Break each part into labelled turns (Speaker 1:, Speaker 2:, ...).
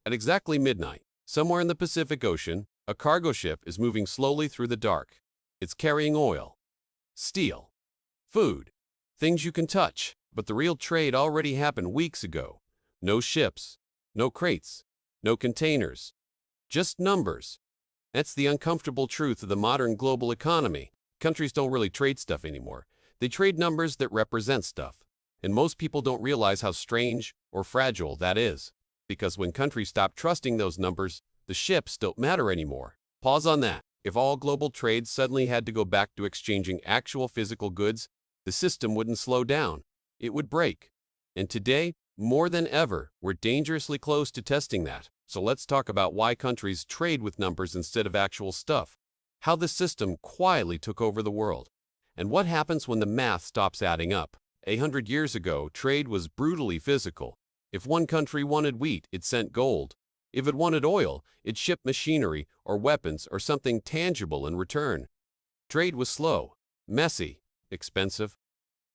Speaker 1: At exactly midnight, somewhere in the Pacific Ocean, a cargo ship is moving slowly through the dark. It's carrying oil, steel, food, things you can touch. But the real trade already happened weeks ago. No ships, no crates, no containers, just numbers. That's the uncomfortable truth of the modern global economy. Countries don't really trade stuff anymore. They trade numbers that represent stuff. And most people don't realize how strange or fragile that is. Because when countries stop trusting those numbers, the ships don't matter anymore. Pause on that. If all global trade suddenly had to go back to exchanging actual physical goods, the system wouldn't slow down. It would break. And today, more than ever, we're dangerously close to testing that. So let's talk about why countries trade with numbers instead of actual stuff, how the system quietly took over the world, and what happens when the math stops adding up. 100 years ago, trade was brutally physical. If one country wanted wheat, it sent gold. If it wanted oil, it shipped machinery or weapons or something tangible in return. Trade was slow, messy, expensive.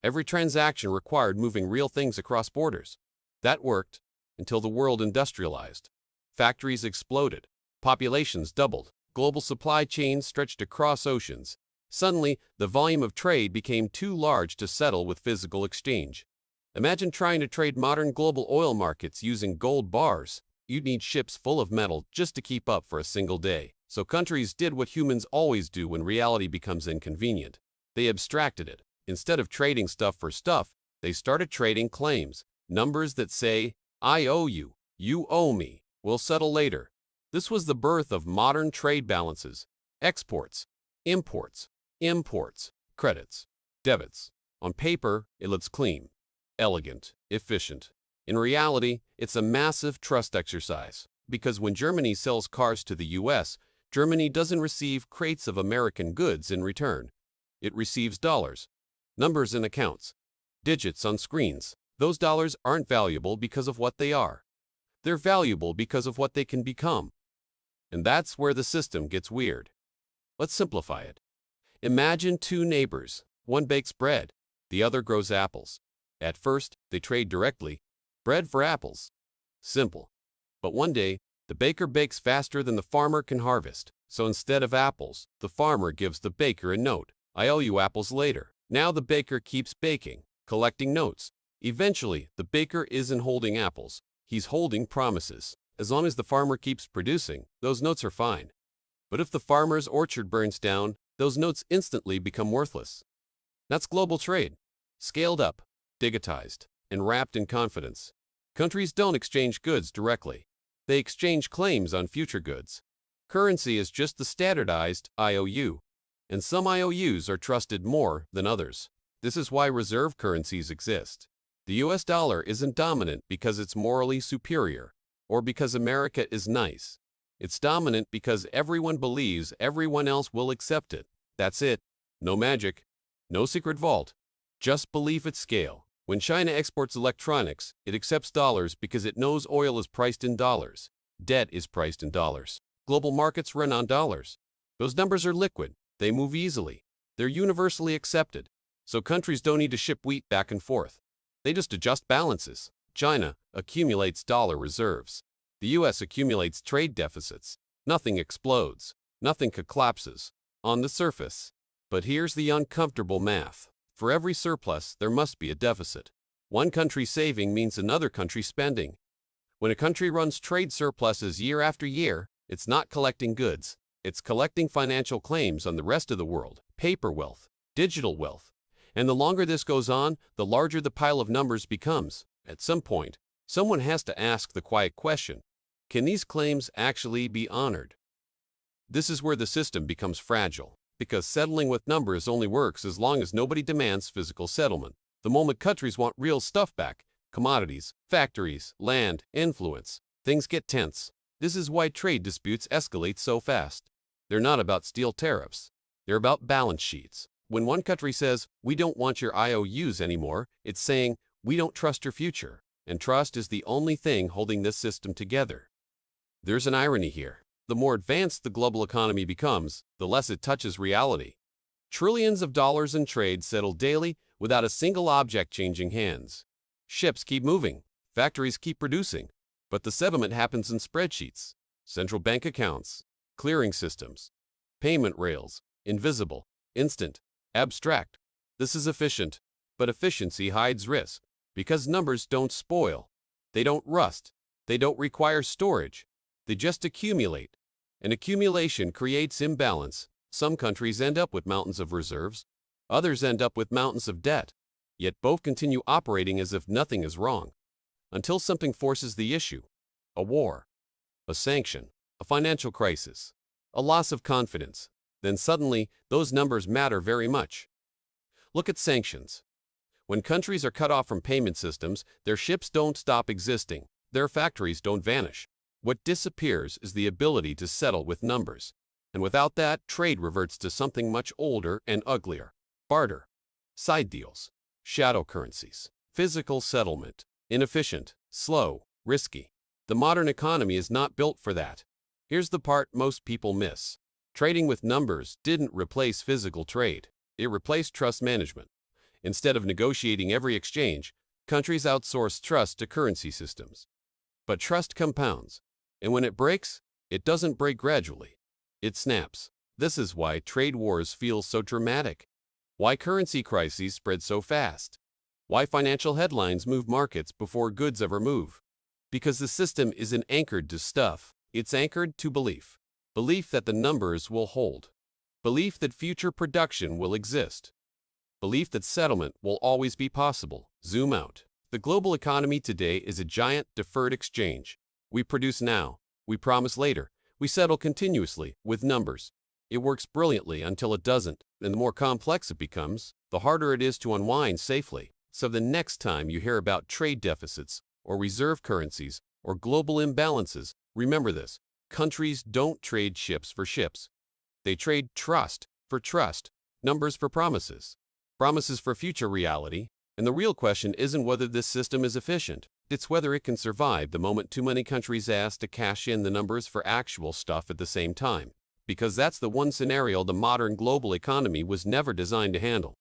Speaker 1: Every transaction required moving real things across borders. That worked until the world industrialized. Factories exploded, populations doubled, global supply chains stretched across oceans. Suddenly, the volume of trade became too large to settle with physical exchange. Imagine trying to trade modern global oil markets using gold bars. You'd need ships full of metal just to keep up for a single day. So countries did what humans always do when reality becomes inconvenient. They abstracted it. Instead of trading stuff for stuff, they started trading claims, numbers that say, I owe you, you owe me, we'll settle later. This was the birth of modern trade balances: exports, imports, credits, debits. On paper, it looks clean, elegant, efficient. In reality, it's a massive trust exercise, because when Germany sells cars to the US, Germany doesn't receive crates of American goods in return. It receives dollars, numbers in accounts, digits on screens. Those dollars aren't valuable because of what they are. They're valuable because of what they can become. And that's where the system gets weird. Let's simplify it. Imagine two neighbors. One bakes bread, the other grows apples. At first, they trade directly, bread for apples. Simple. But one day, the baker bakes faster than the farmer can harvest. So instead of apples, the farmer gives the baker a note. I owe you apples later. Now the baker keeps baking, collecting notes. Eventually, the baker isn't holding apples. He's holding promises. As long as the farmer keeps producing, those notes are fine. But if the farmer's orchard burns down, those notes instantly become worthless. That's global trade. Scaled up, digitized, and wrapped in confidence. Countries don't exchange goods directly. They exchange claims on future goods. Currency is just the standardized IOU, and some IOUs are trusted more than others. This is why reserve currencies exist. The US dollar isn't dominant because it's morally superior, or because America is nice. It's dominant because everyone believes everyone else will accept it. That's it. No magic, no secret vault, just belief at scale. When China exports electronics, it accepts dollars because it knows oil is priced in dollars. Debt is priced in dollars. Global markets run on dollars. Those numbers are liquid. They move easily. They're universally accepted. So countries don't need to ship wheat back and forth. They just adjust balances. China accumulates dollar reserves. The US accumulates trade deficits. Nothing explodes. Nothing collapses on the surface. But here's the uncomfortable math. For every surplus, there must be a deficit. One country saving means another country spending. When a country runs trade surpluses year after year, it's not collecting goods. It's collecting financial claims on the rest of the world, paper wealth, digital wealth. And the longer this goes on, the larger the pile of numbers becomes. At some point, someone has to ask the quiet question: can these claims actually be honored? This is where the system becomes fragile, because settling with numbers only works as long as nobody demands physical settlement. The moment countries want real stuff back, commodities, factories, land, influence, things get tense. This is why trade disputes escalate so fast. They're not about steel tariffs. They're about balance sheets. When one country says, we don't want your IOUs anymore, it's saying, we don't trust your future. And trust is the only thing holding this system together. There's an irony here. The more advanced the global economy becomes, the less it touches reality. Trillions of dollars in trade settle daily without a single object changing hands. Ships keep moving, factories keep producing, But the settlement happens in spreadsheets, central bank accounts, clearing systems, payment rails, invisible, instant, abstract. This is efficient, but efficiency hides risk because numbers don't spoil, they don't rust, they don't require storage, they just accumulate. And accumulation creates imbalance. Some countries end up with mountains of reserves, others end up with mountains of debt, yet both continue operating as if nothing is wrong. Until something forces the issue: a war, a sanction, a financial crisis, a loss of confidence. Then suddenly, those numbers matter very much. Look at sanctions. When countries are cut off from payment systems, their ships don't stop existing, their factories don't vanish. What disappears is the ability to settle with numbers. And without that, trade reverts to something much older and uglier: barter, side deals, shadow currencies, physical settlement. Inefficient, slow, risky. The modern economy is not built for that. Here's the part most people miss. Trading with numbers didn't replace physical trade. It replaced trust management. Instead of negotiating every exchange, countries outsourced trust to currency systems. But trust compounds, and when it breaks, it doesn't break gradually. It snaps. This is why trade wars feel so dramatic, why currency crises spread so fast, why financial headlines move markets before goods ever move. Because the system isn't anchored to stuff, it's anchored to belief. Belief that the numbers will hold. Belief that future production will exist. Belief that settlement will always be possible. Zoom out. The global economy today is a giant deferred exchange. We produce now, we promise later, we settle continuously with numbers. It works brilliantly until it doesn't, and the more complex it becomes, the harder it is to unwind safely. So the next time you hear about trade deficits, or reserve currencies, or global imbalances, remember this: countries don't trade ships for ships. They trade trust for trust, numbers for promises, promises for future reality. And the real question isn't whether this system is efficient, it's whether it can survive the moment too many countries ask to cash in the numbers for actual stuff at the same time. Because that's the one scenario the modern global economy was never designed to handle.